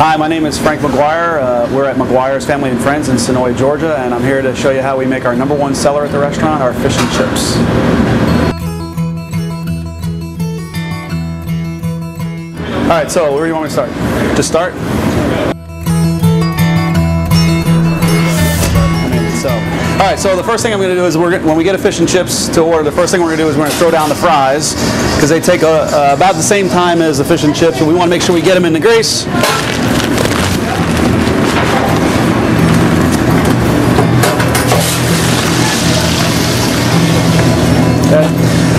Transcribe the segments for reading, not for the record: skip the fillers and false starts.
Hi, my name is Frank Maguire. We're at Maguires Family and Friends in Sonoy, Georgia, and I'm here to show you how we make our #1 seller at the restaurant, our fish and chips. All right, so where do you want me to start? Just start? All right, so the first thing I'm going to do is when we get a fish and chips to order, the first thing we're going to do is we're going to throw down the fries because they take about the same time as the fish and chips, and we want to make sure we get them in the grease.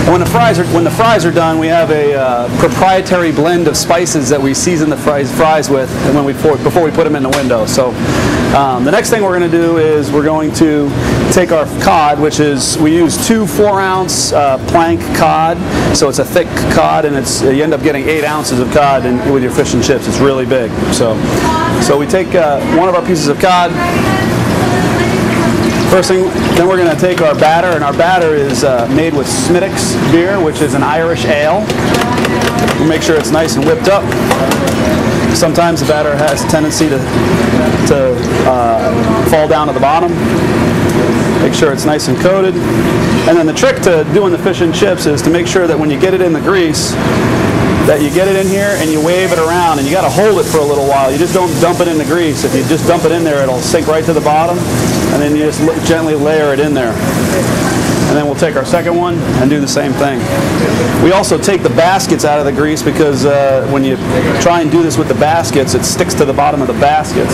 And when the fries are done, we have a proprietary blend of spices that we season the fries with, and before we put them in the window. So the next thing we're going to do is we're going to take our cod, which is we use 2 4-ounce plank cod. So it's a thick cod, and you end up getting 8 ounces of cod with your fish and chips. It's really big. So we take one of our pieces of cod. First thing, then we're going to take our batter, and our batter is made with Smithwick's beer, which is an Irish ale. We'll make sure it's nice and whipped up. Sometimes the batter has a tendency to fall down to the bottom. Make sure it's nice and coated. And then the trick to doing the fish and chips is to make sure that when you get it in the grease, that you get it in here and you wave it around, and you got to hold it for a little while. You just don't dump it in the grease. If you just dump it in there, it'll sink right to the bottom, and then you just gently layer it in there. And then we'll take our second one and do the same thing. We also take the baskets out of the grease because when you try and do this with the baskets, it sticks to the bottom of the baskets,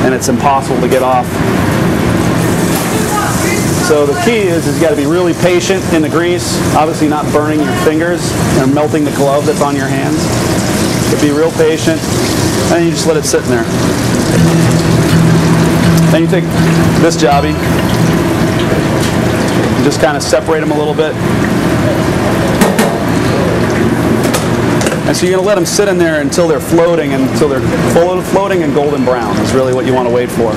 and it's impossible to get off. So the key is you got to be really patient in the grease, obviously not burning your fingers and melting the glove that's on your hands. But be real patient, and you just let it sit in there. Then you take this jobby and just kind of separate them a little bit. And so you're going to let them sit in there until they're floating, and until they're floating and golden brown is really what you want to wait for.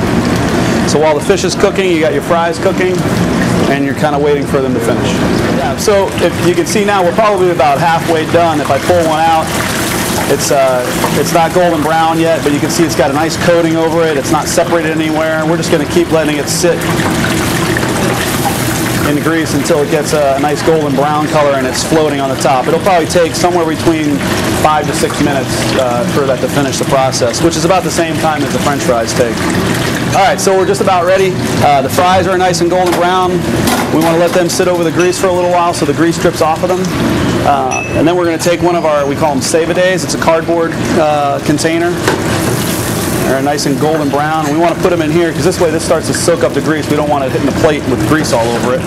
So while the fish is cooking, you got your fries cooking, and you're kind of waiting for them to finish. Yeah, so if you can see now, we're probably about halfway done. If I pull one out, it's not golden brown yet, but you can see it's got a nice coating over it. It's not separated anywhere. We're just going to keep letting it sit in the grease until it gets a nice golden brown color and it's floating on the top. It'll probably take somewhere between 5 to 6 minutes for that to finish the process, which is about the same time as the French fries take. All right, so we're just about ready. The fries are nice and golden brown. We want to let them sit over the grease for a little while so the grease drips off of them. And then we're going to take one of our, we call them save-a-days. It's a cardboard container. They're nice and golden brown. We want to put them in here because this way this starts to soak up the grease. We don't want it hitting the plate with grease all over it.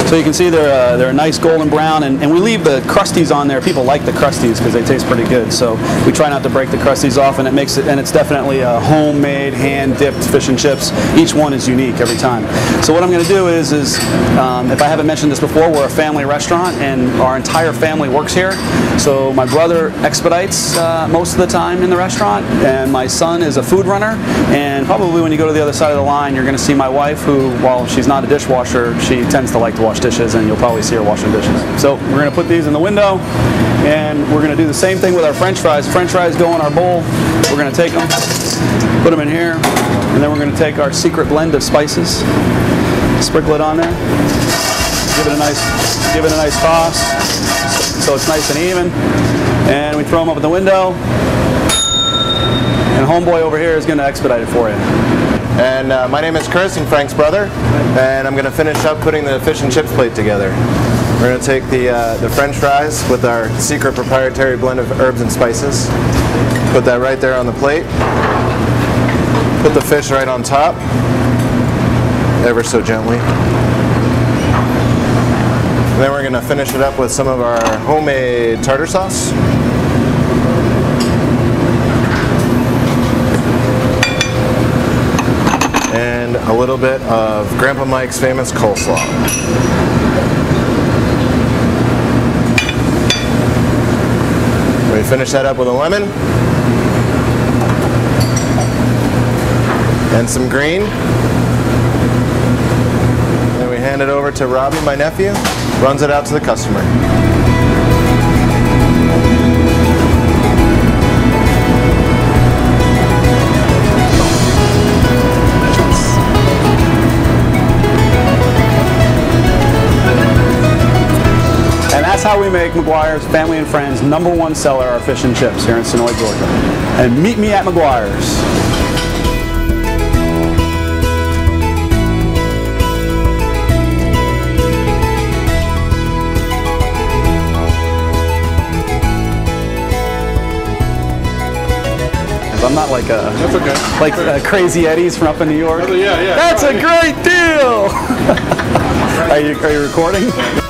So you can see they're a nice golden brown, and we leave the crusties on there. People like the crusties because they taste pretty good. So we try not to break the crusties off, and it's definitely a homemade, hand-dipped fish and chips. Each one is unique every time. So what I'm going to do is if I haven't mentioned this before, we're a family restaurant, and our entire family works here. So my brother expedites most of the time in the restaurant, and my son is a food runner. And probably when you go to the other side of the line, you're going to see my wife, who, while she's not a dishwasher, she tends to like to wash dishes, and you'll probably see her washing dishes. So we're going to put these in the window, and we're going to do the same thing with our French fries. French fries go in our bowl. We're going to take them, put them in here, and then we're going to take our secret blend of spices, sprinkle it on there, give it a nice toss so it's nice and even, and we throw them up at the window, and homeboy over here is going to expedite it for you. And my name is Chris, and Frank's brother, and I'm going to finish up putting the fish and chips plate together. We're going to take the French fries with our secret proprietary blend of herbs and spices, put that right there on the plate, put the fish right on top, ever so gently. And then we're going to finish it up with some of our homemade tartar sauce. And a little bit of Grandpa Mike's famous coleslaw. We finish that up with a lemon and some green. And we hand hand it over to Robbie, my nephew, runs it out to the customer. And that's how we make Maguires Family and Friends #1 seller, our fish and chips here in Sonoy, Georgia. And meet me at Maguires. I'm not like That's okay. like Crazy Eddie's from up in New York. Yeah, yeah. That's a great deal. Are you recording?